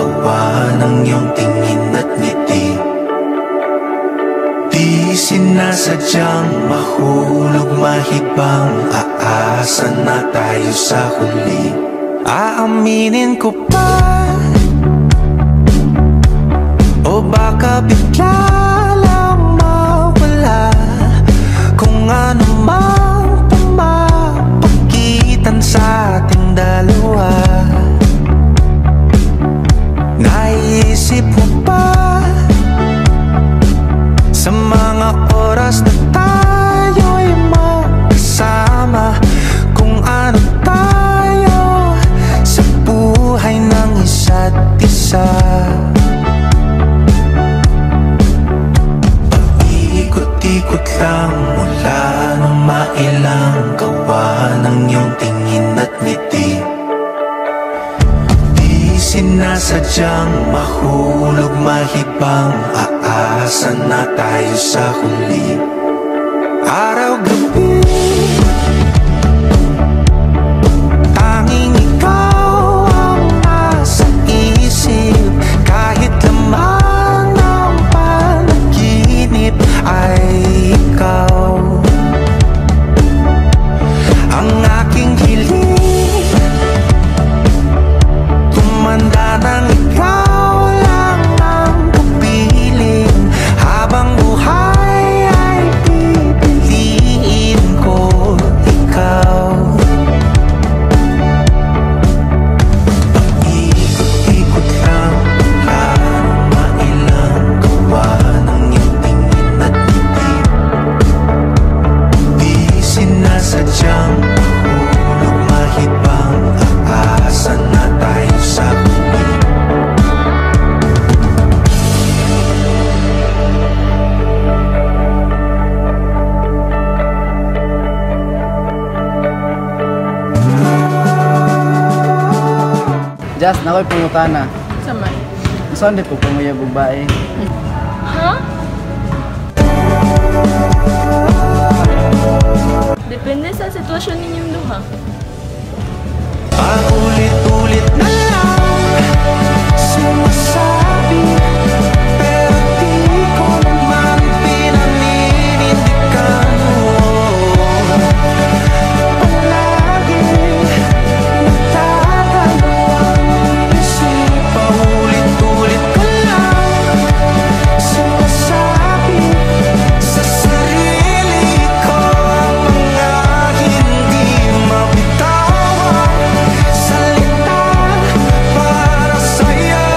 gawa ng iyong tingin at ngiti. Di sinasadyang mahulog mahibang, aasa na tayo sa huli. Aaminin ko pa, o baka bigla lang mawala kung ano mang pumapagitan sa ating dalawa. Naisip mo ba sa mga oras na tayo'y magkasama, kung ano tayo sa buhay ng isa't isa? Ikot lang mula nang mailang gawa ng iyong tingin at ngiti. Di sinasadyang mahulog mahibang, aasa na tayo sa huli. Araw-gabi tanging ikaw ang nasa isip, kahit laman ng panaginip ay ikaw. Ang aking hiling, tumanda ng ikaw lang ang pupiling, habang buhay ay pipiliin ko ikaw. Paikot-ikot lang parang mailang gawa ng iyong tingin at ngiti. Di sinasadyang mahulog mahibang, aasa na tayo sa huli. Just, nakoy pangutana. Sama. Saan di po panguyab babae? Ha? Depende sa sitwasyon ninyong duha. Paulit-ulit na lang sinasabi, pero di ko naman pinaninindigan mo. Palagi nagdadalawang isip, paulit-ulit ko lang sinasabi sa sarili ko ang mga hindi mabitawang salita para sa'yo.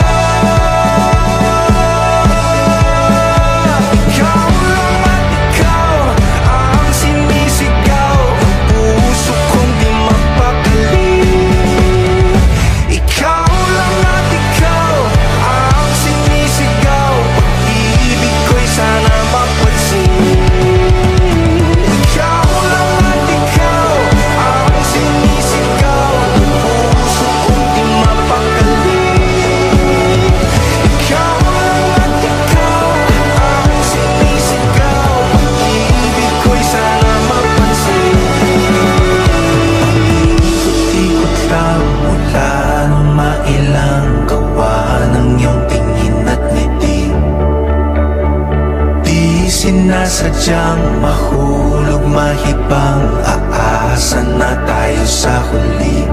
Ikaw lang at ikaw ang sinisigaw, ang puso kong di mapakali. Ikaw lang at ikaw ang sinisigaw, pag-ibig ko'y sana mapansin. Ikaw lang at ikaw ang sinisigaw, ang puso kong di mapakali. Ikaw lang at ikaw ang sinisigaw, pag-ibig ko'y sana mapansin. Ikot-ikot lang mula nang mailang gawa ng iyong tingin at ngiti. Di sinasadyang mahulog mahibang, aasa na tayo sa huli.